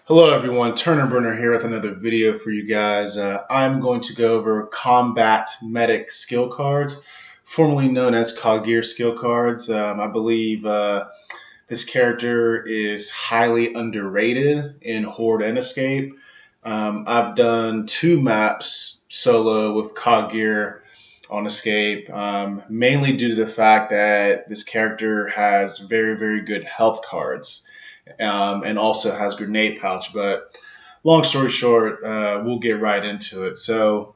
Hello everyone, Turner Burner here with another video for you guys. I'm going to go over combat medic skill cards, formerly known as COG Gear skill cards. I believe this character is highly underrated in Horde.Escape. I've done 2 maps solo with COG Gear on Escape, mainly due to the fact that this character has very, very good health cards. And also has grenade pouch. But long story short, we'll get right into it. So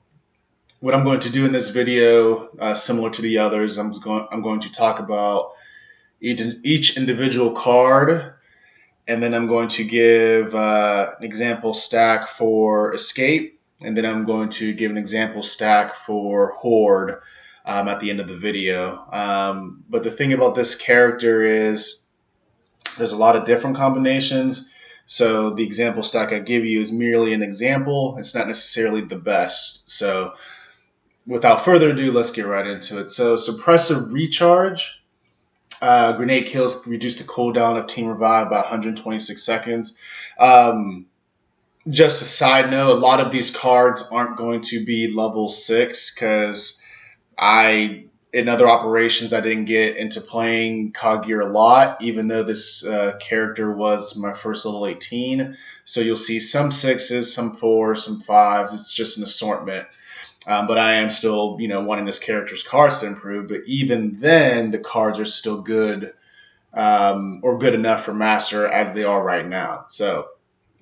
what I'm going to do in this video, similar to the others, I'm going to talk about each individual card, and then I'm going to give an example stack for Escape, and then I'm going to give an example stack for Horde at the end of the video. But the thing about this character is there's a lot of different combinations. So the example stack I give you is merely an example. It's not necessarily the best. So without further ado, let's get right into it. So Suppressive Recharge. Grenade kills reduce the cooldown of Team Revive by 126 seconds. Just a side note, a lot of these cards aren't going to be level 6 because in other operations, I didn't get into playing COG Gear a lot, even though this character was my first level 18. So you'll see some 6s, some 4s, some 5s. It's just an assortment. But I am still, wanting this character's cards to improve. But even then, the cards are still good or good enough for Master as they are right now. So,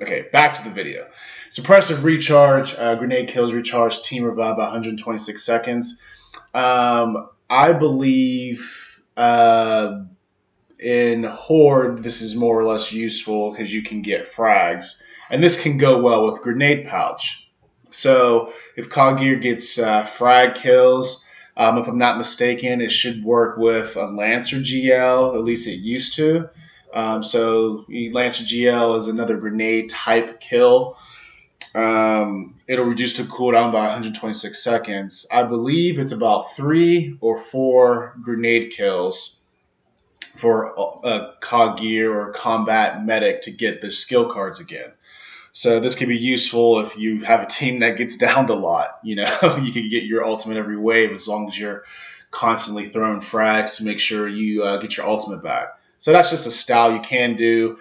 okay, back to the video. Suppressive Recharge, grenade kills recharge Team Revive by 126 seconds. I believe in Horde, this is more or less useful because you can get frags. And this can go well with Grenade Pouch. So if COG Gear gets frag kills, if I'm not mistaken, it should work with a Lancer GL, at least it used to. So Lancer GL is another grenade type kill. It'll reduce the cooldown by 126 seconds. I believe it's about 3 or 4 grenade kills for a COG Gear or combat medic to get their skill cards again. So this can be useful if you have a team that gets downed a lot. You can get your ultimate every wave as long as you're constantly throwing frags to make sure you get your ultimate back. So that's just a style you can do.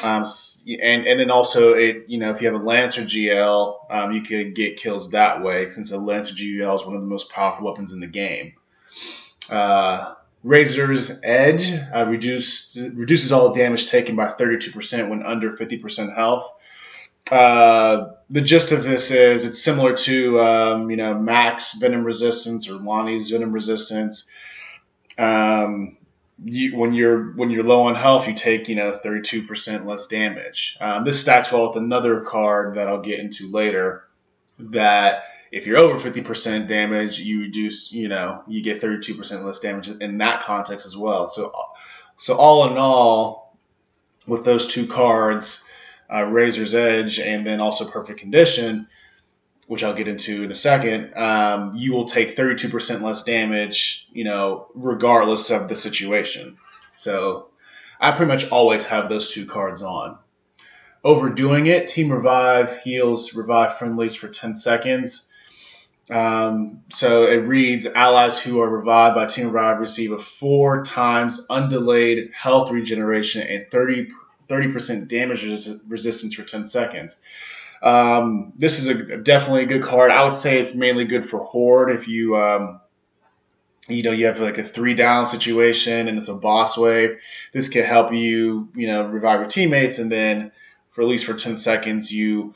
And then also if you have a Lancer GL, you could get kills that way, since a Lancer GL is one of the most powerful weapons in the game. Razor's Edge reduces all damage taken by 32% when under 50% health. The gist of this is it's similar to Max Venom Resistance or Lonnie's Venom Resistance. When you're low on health, you take 32% less damage. This stacks well with another card that I'll get into later. That if you're over 50% damage, you reduce. You get 32% less damage in that context as well. So all in all, with those 2 cards, Razor's Edge and then also Perfect Condition, which I'll get into in a second, you will take 32% less damage, regardless of the situation. So I pretty much always have those 2 cards on. Overdoing it, Team Revive heals Revive friendlies for 10 seconds. So it reads, allies who are revived by Team Revive receive a 4 times undelayed health regeneration and 30% damage resistance for 10 seconds. This is definitely a good card. I would say it's mainly good for Horde if you you have like a 3 down situation and it's a boss wave. This can help you revive your teammates, and then for at least for 10 seconds you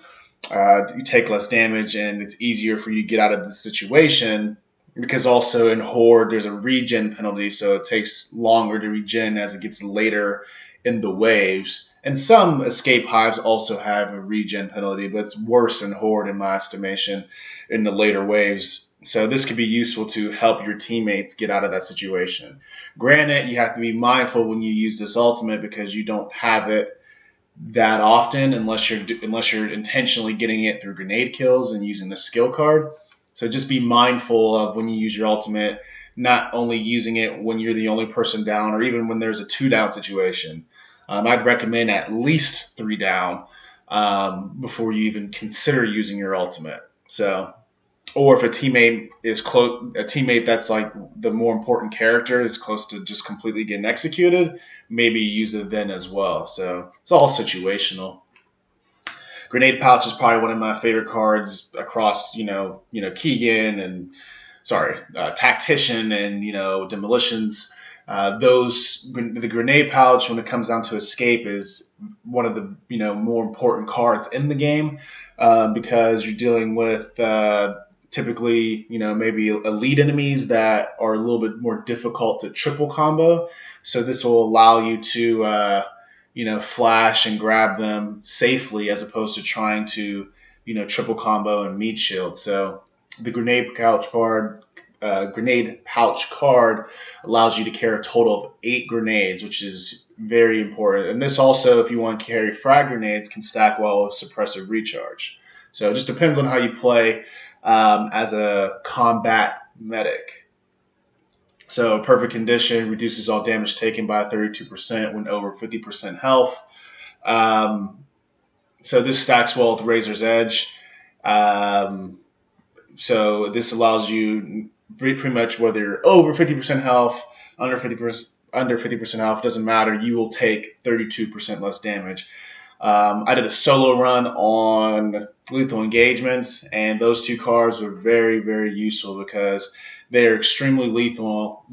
take less damage and it's easier for you to get out of the situation, because also in Horde there's a regen penalty, so it takes longer to regen as it gets later in the waves. And some escape hives also have a regen penalty, but it's worse in Horde in my estimation in the later waves. So this could be useful to help your teammates get out of that situation. Granted, you have to be mindful when you use this ultimate because you don't have it that often unless you're intentionally getting it through grenade kills and using the skill card. So just be mindful of when you use your ultimate, not only using it when you're the only person down or even when there's a 2 down situation. I'd recommend at least 3 down before you even consider using your ultimate. So, or if a teammate is close, a teammate that's like the more important character is close to just completely getting executed, maybe use it then as well. So it's all situational. Grenade Pouch is probably one of my favorite cards across, Keegan and Tactician and Demolitions. The Grenade Pouch, when it comes down to Escape, is one of the more important cards in the game because you're dealing with typically maybe elite enemies that are a little bit more difficult to triple combo. So this will allow you to flash and grab them safely as opposed to trying to, triple combo and meat shield. So the grenade pouch card allows you to carry a total of 8 grenades, which is very important. And this also, if you want to carry frag grenades, can stack well with suppressive recharge. So it just depends on how you play as a combat medic. So perfect condition reduces all damage taken by 32% when over 50% health. So this stacks well with Razor's Edge. So this allows you pretty much whether you're over 50% health, under 50% health, doesn't matter. You will take 32% less damage. I did a solo run on lethal engagements, and those 2 cards were very, very useful because they are extremely lethal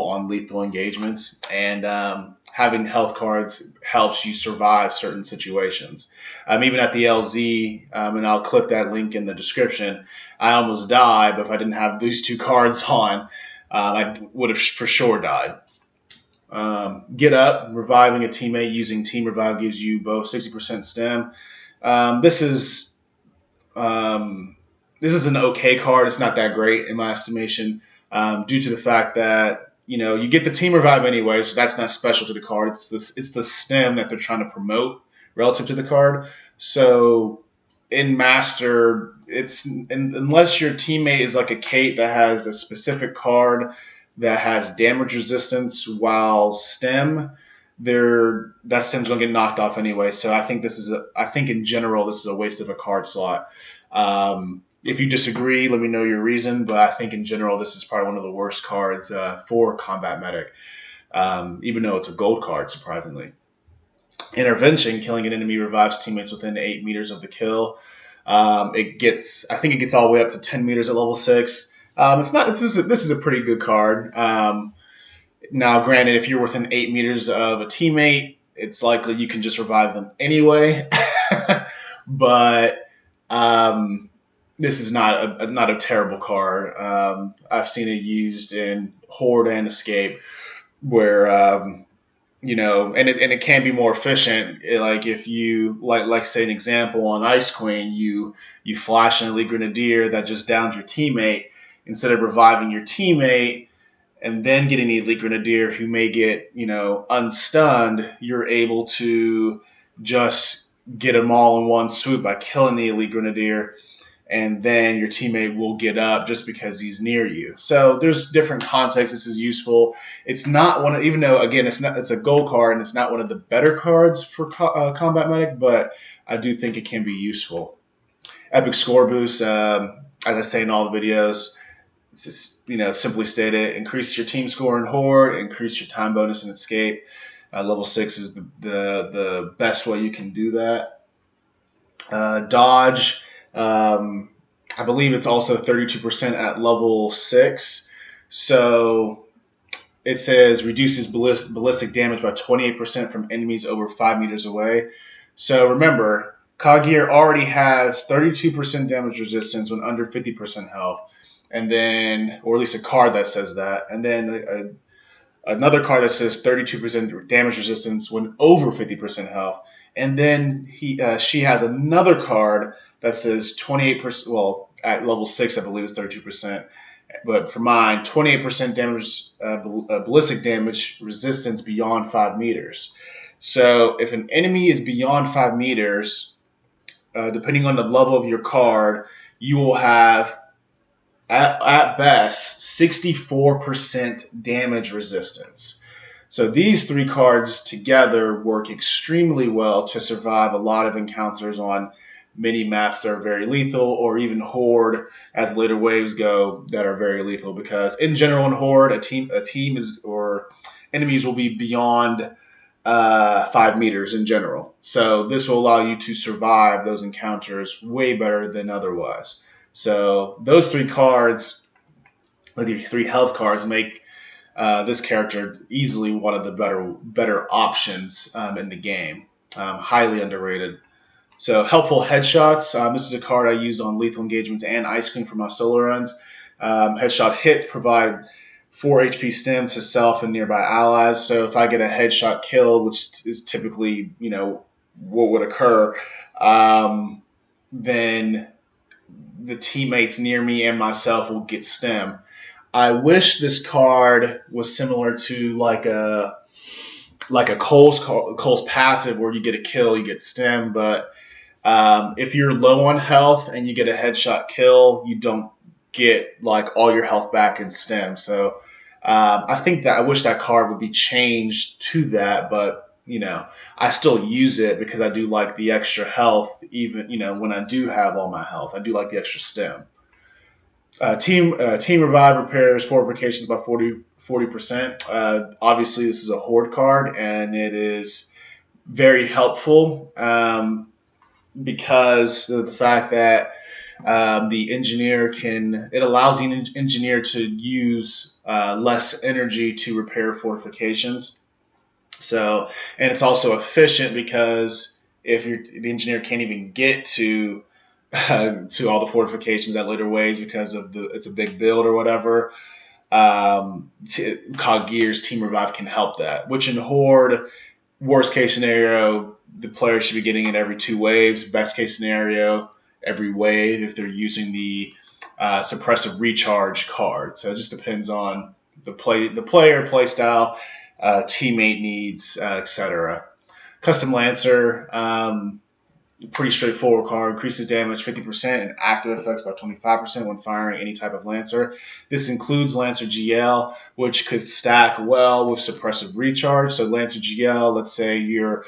on lethal engagements, and having health cards helps you survive certain situations. Even at the LZ, and I'll clip that link in the description, I almost died, but if I didn't have these 2 cards on, I would have for sure died. Get Up, reviving a teammate using Team Revive gives you both 60% stem. This is an okay card. It's not that great in my estimation, due to the fact that you get the Team Revive anyway, so that's not special to the card. It's the stem that they're trying to promote relative to the card. So in Master, unless your teammate is like a Kate that has a specific card that has damage resistance while stem, that stem's gonna get knocked off anyway. So I think in general this is a waste of a card slot. If you disagree, let me know your reason, but I think in general this is probably one of the worst cards for Combat Medic, even though it's a gold card, surprisingly. Intervention, killing an enemy revives teammates within 8 meters of the kill. I think it gets all the way up to 10 meters at level 6. This is a pretty good card. Now, granted, if you're within 8 meters of a teammate, it's likely you can just revive them anyway. But this is not a terrible card. I've seen it used in Horde.Escape, where and it can be more efficient. Like if you like say an example on Ice Queen, you flash an elite grenadier that just downed your teammate. Instead of reviving your teammate and then getting the elite grenadier who may get unstunned, you're able to just get them all in one swoop by killing the elite grenadier, and then your teammate will get up just because he's near you. So there's different contexts this is useful. It's not one of, even though again it's a gold card and it's not one of the better cards for Combat Medic, but I do think it can be useful. Epic Score Boost, as I say in all the videos, it's just, simply stated, increase your team score in Horde, increase your time bonus in Escape. Level 6 is the best way you can do that. Dodge, I believe it's also 32% at level 6. So it says reduces ballistic damage by 28% from enemies over 5 meters away. So remember, Kagir already has 32% damage resistance when under 50% health. And then, or at least a card that says that, and then another card that says 32% damage resistance when over 50% health, and then she has another card that says 28%. Well, at level 6, I believe it's 32%, but for mine, 28% damage, ballistic damage resistance beyond 5 meters. So if an enemy is beyond 5 meters, depending on the level of your card, you will have at best 64% damage resistance. So these three cards together work extremely well to survive a lot of encounters on mini maps that are very lethal, or even Horde as later waves go that are very lethal. Because in general in Horde, a team is, or enemies will be beyond 5 meters in general. So this will allow you to survive those encounters way better than otherwise. So those three cards, the three health cards, make this character easily one of the better options in the game. Highly underrated. So helpful headshots. This is a card I used on lethal engagements and Ice Cream for my solo runs. Headshot hits provide 4 HP stim to self and nearby allies. So if I get a headshot kill, which is typically what would occur, then the teammates near me and myself will get stim. I wish this card was similar to like a Cole's passive, where you get a kill, you get stim. But if you're low on health and you get a headshot kill, you don't get like all your health back in stim. So I wish that card would be changed to that. But I still use it because I do like the extra health, even when I do have all my health. I do like the extra stim. Team Revive repairs fortifications by 40%. Obviously, this is a Horde card, and it is very helpful because of the fact that the engineer it allows the engineer to use less energy to repair fortifications. So, and it's also efficient because if the engineer can't even get to all the fortifications at later waves because of it's a big build or whatever, COG Gear's Team Revive can help that. Which in Horde, worst case scenario, the player should be getting it every 2 waves. Best case scenario, every wave if they're using the Suppressive Recharge card. So it just depends on the player play style, teammate needs, etc. Custom Lancer, pretty straightforward card. Increases damage 50% and active effects by 25% when firing any type of Lancer. This includes Lancer GL, which could stack well with Suppressive Recharge. So Lancer GL, let's say you're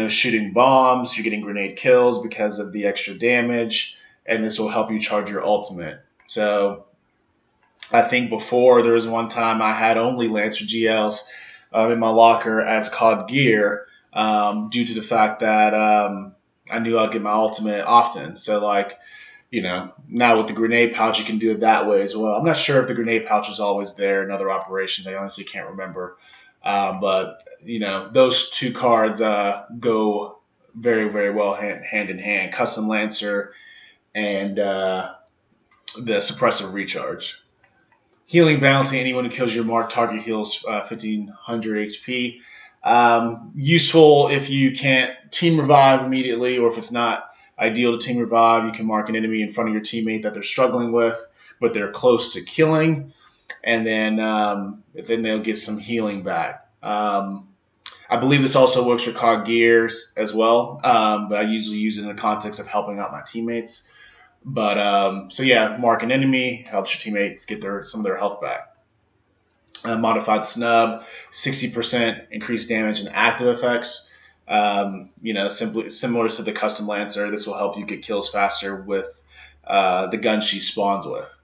shooting bombs, you're getting grenade kills because of the extra damage, and this will help you charge your ultimate. So I think before there was one time I had only Lancer GLs in my locker as COD gear due to the fact that I knew I'd get my ultimate often. So now with the grenade pouch, you can do it that way as well. I'm not sure if the grenade pouch is always there in other operations. I honestly can't remember. But those two cards go very, very well hand in hand. Custom Lancer and the Suppressive Recharge. Healing Bounty. Anyone who kills your marked target heals 1,500 HP. Useful if you can't Team Revive immediately, or if it's not ideal to Team Revive, you can mark an enemy in front of your teammate that they're struggling with, but they're close to killing, and then they'll get some healing back. I believe this also works for COG Gears as well, but I usually use it in the context of helping out my teammates. But so yeah, mark an enemy, helps your teammates get some of their health back. Modified Snub, 60% increased damage and active effects. Simply similar to the Custom Lancer, this will help you get kills faster with the gun she spawns with.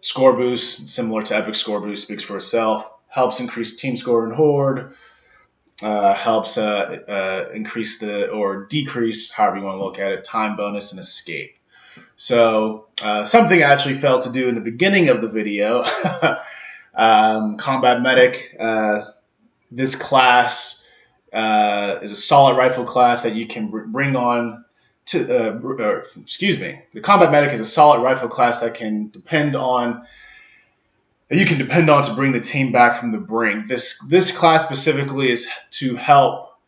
Score Boost, similar to Epic Score Boost, speaks for itself. Helps increase team score in Horde. Helps increase or decrease, however you want to look at it, time bonus and escape. So something I actually failed to do in the beginning of the video, Combat Medic. This class is a solid rifle class that you can bring on to, the Combat Medic is a solid rifle class that you can depend on to bring the team back from the brink. This class specifically is to help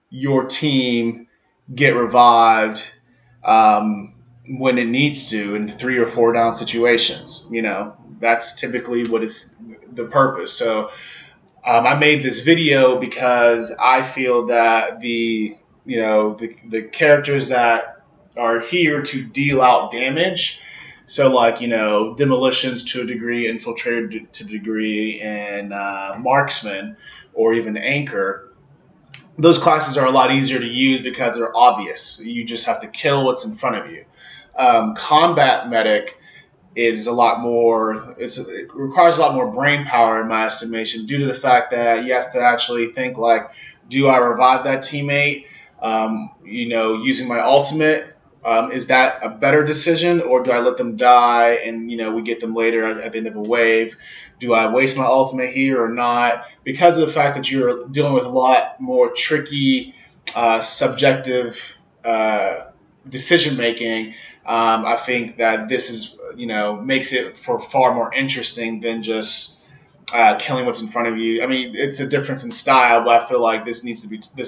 your team get revived when it needs to in 3 or 4 down situations. That's typically what is the purpose. So I made this video because I feel that the characters that are here to deal out damage So like, demolitions to a degree, infiltrator to a degree, and marksman, or even anchor. Those classes are a lot easier to use because they're obvious. You just have to kill what's in front of you. Combat medic is a lot more. It requires a lot more brain power in my estimation, due to the fact that you have to actually think like, do I revive that teammate? Using my ultimate, is that a better decision, or do I let them die and we get them later at the end of a wave? Do I waste my ultimate here or not? Because of the fact that you're dealing with a lot more tricky, subjective decision making. I think that this is, makes it for far more interesting than just killing what's in front of you. I mean, it's a difference in style, but I feel like this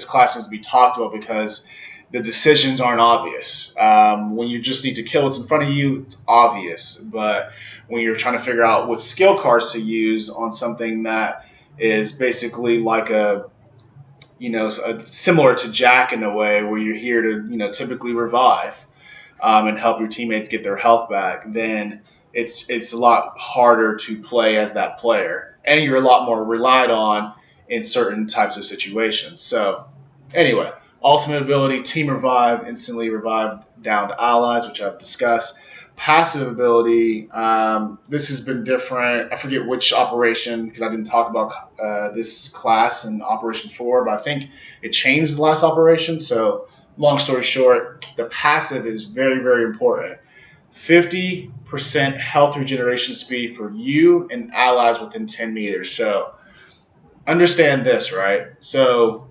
class needs to be talked about because the decisions aren't obvious. When you just need to kill what's in front of you, it's obvious. But when you're trying to figure out what skill cards to use on something that is basically like similar to Jack in a way, where you're here to, typically revive, and help your teammates get their health back, then it's a lot harder to play as that player, and you're a lot more relied on in certain types of situations. So anyway, ultimate ability, team revive, instantly revive down to allies, which I've discussed. Passive ability, this has been different. I forget which operation, because I didn't talk about this class in Operation 4, but I think it changed the last operation. So long story short, the passive is very, very important. 50% health regeneration speed for you and allies within 10 meters. So understand this, right? So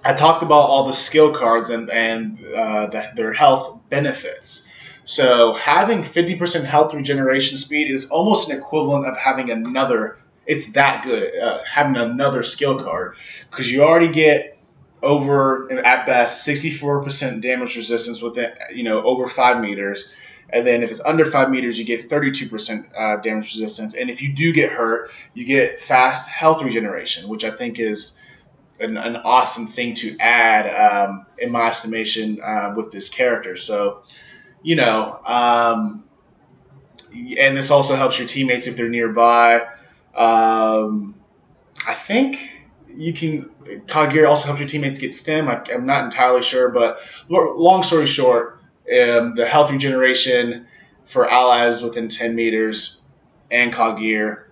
I talked about all the skill cards and their health benefits. So having 50% health regeneration speed is almost an equivalent of having another. It's that good, having another skill card, because you already get over, at best, 64% damage resistance within, over 5 meters. And then if it's under 5 meters, you get 32% damage resistance. And if you do get hurt, you get fast health regeneration, which I think is an awesome thing to add, in my estimation, with this character. So, and this also helps your teammates if they're nearby. I think you can. Kagir also helps your teammates get stim. I'm not entirely sure, but long story short, the health regeneration for allies within 10 meters and Kagir,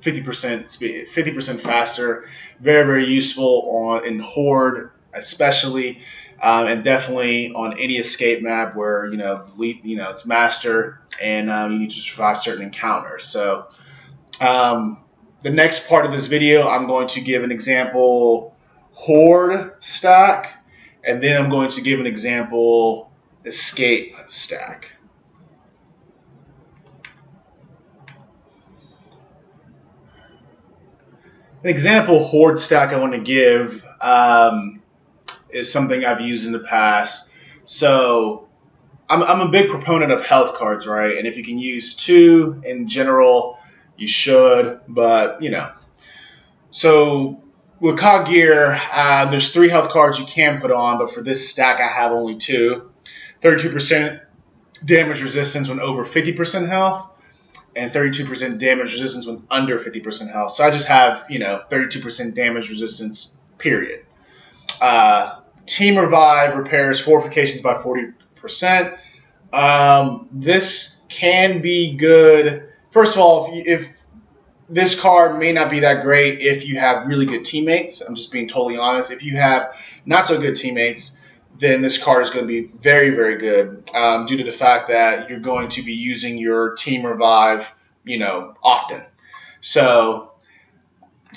50% speed, 50% faster, very, very useful in Horde, especially, and definitely on any escape map where it's master, and you need to survive certain encounters. So the next part of this video, I'm going to give an example Horde stack, and then I'm going to give an example escape stack. An example Horde stack I want to give is something I've used in the past. So I'm a big proponent of health cards, right? And if you can use 2 in general, you should. But so with Kagir, there's 3 health cards you can put on, but for this stack I have only 2. 32% damage resistance when over 50% health, and 32% damage resistance when under 50% health. So I just have 32% damage resistance, period. Team Revive repairs fortifications by 40%. This can be good. First of all, if this card may not be that great if you have really good teammates. I'm just being totally honest. If you have not so good teammates, then this card is going to be very, very good, due to the fact that you're going to be using your Team Revive, often. So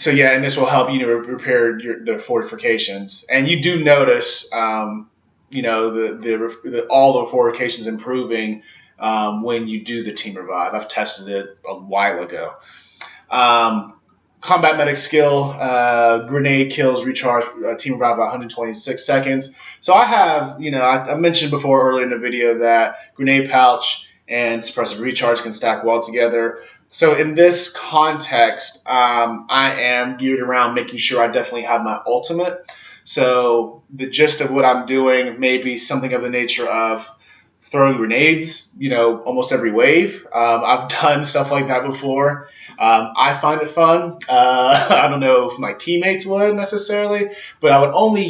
yeah, and this will help repair the fortifications. And you do notice, all the fortifications improving when you do the Team Revive. I've tested it a while ago. Combat medic skill, grenade kills recharge Team Revive by 126 seconds. So I have, I mentioned before earlier in the video that grenade pouch and suppressive recharge can stack well together. So in this context, I am geared around making sure I definitely have my ultimate. So the gist of what I'm doing may be something of the nature of throwing grenades, almost every wave. I've done stuff like that before. I find it fun. I don't know if my teammates would necessarily, but I would only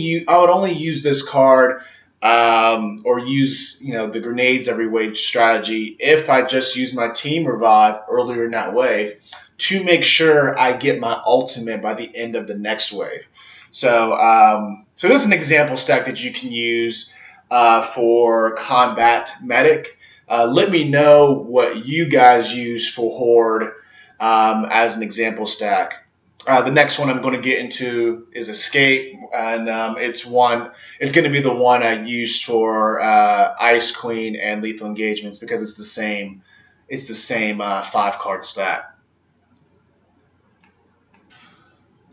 use this card or use the grenades every wave strategy if I just use my team revive earlier in that wave to make sure I get my ultimate by the end of the next wave. So this is an example stack that you can use for combat medic. Let me know what you guys use for Horde as an example stack. The next one I'm going to get into is Escape, and it's going to be the one I used for Ice Queen and Lethal Engagements because it's the same. It's the same 5-card stack.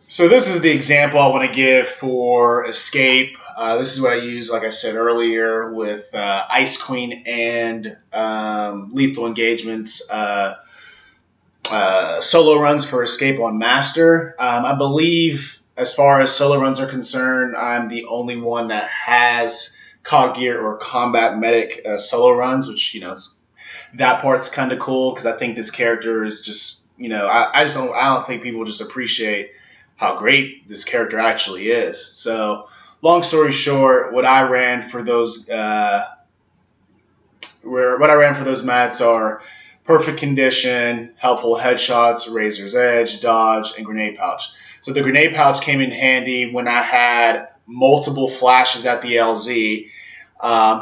So this is the example I want to give for Escape. This is what I use, like I said earlier, with Ice Queen and Lethal Engagements. Solo runs for Escape on Master. I believe, as far as solo runs are concerned, I'm the only one that has COG Gear or Combat Medic solo runs, which that part's kind of cool because I think this character is just I don't think people just appreciate how great this character actually is. So, long story short, what I ran for those mats are Perfect Condition, Helpful Headshots, Razor's Edge, Dodge, and Grenade Pouch. So the Grenade Pouch came in handy when I had multiple flashes at the LZ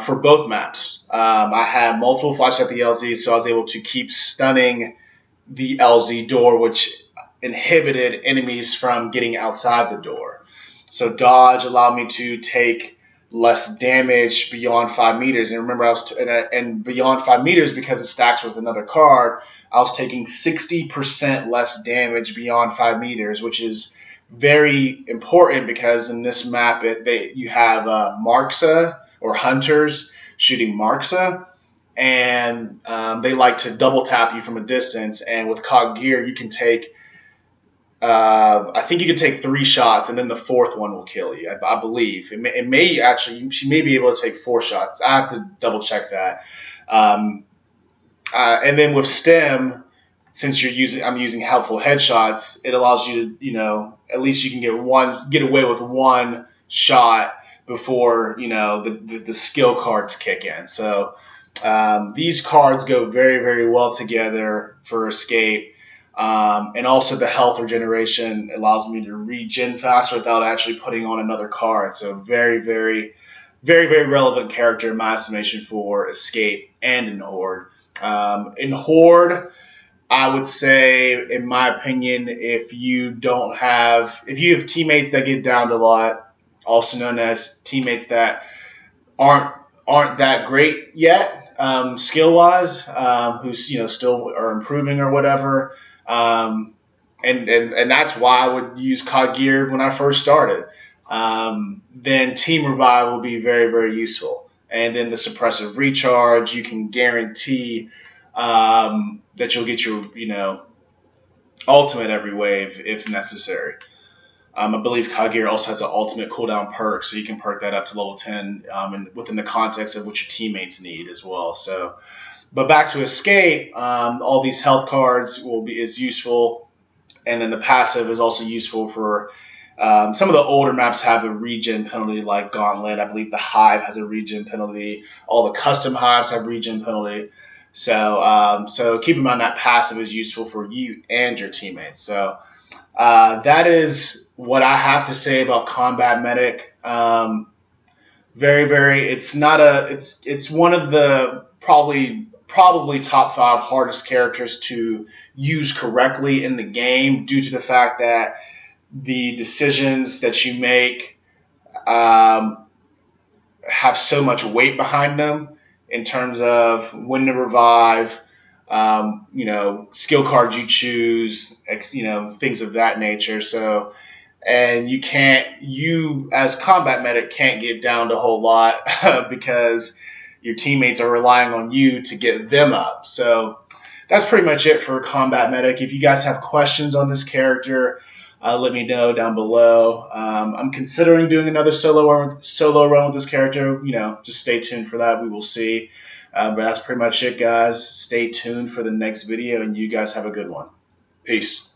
for both maps. I had multiple flashes at the LZ, so I was able to keep stunning the LZ door, which inhibited enemies from getting outside the door. So Dodge allowed me to take less damage beyond 5 meters. And remember, and beyond 5 meters, because it stacks with another card, I was taking 60% less damage beyond 5 meters, which is very important because in this map, you have Marksa or Hunters shooting Marksa, and they like to double tap you from a distance. And with COG Gear, you can take I think you can take 3 shots, and then the 4th one will kill you. I believe it may actually. She may be able to take 4 shots. I have to double check that. And then with STEM, since I'm using helpful headshots, it allows you to, at least you can get away with 1 shot before the skill cards kick in. So these cards go very, very well together for Escape. And also the health regeneration allows me to regen faster without actually putting on another card. So very, very, very, very relevant character in my estimation for Escape and in Horde. In Horde, I would say, in my opinion, if you have teammates that get downed a lot, also known as teammates that aren't that great yet, skill wise, who's still are improving or whatever. And that's why I would use COG Gear when I first started. Then Team Revive will be very, very useful. And then the Suppressive Recharge, you can guarantee that you'll get your ultimate every wave if necessary. I believe COG Gear also has an ultimate cooldown perk, so you can perk that up to level 10 and within the context of what your teammates need as well. So. But back to Escape, all these health cards is useful, and then the passive is also useful for some of the older maps have a regen penalty like Gauntlet. I believe the Hive has a regen penalty. All the custom hives have regen penalty. So keep in mind that passive is useful for you and your teammates. So that is what I have to say about Combat Medic. Very, very. It's one of the probably top 5 hardest characters to use correctly in the game due to the fact that the decisions that you make have so much weight behind them in terms of when to revive, skill cards you choose, things of that nature. So, and you as combat medic can't get down to a whole lot because your teammates are relying on you to get them up. So that's pretty much it for Combat Medic. If you guys have questions on this character, let me know down below. I'm considering doing another solo run with this character. Just stay tuned for that. We will see. But that's pretty much it, guys. Stay tuned for the next video, and you guys have a good one. Peace.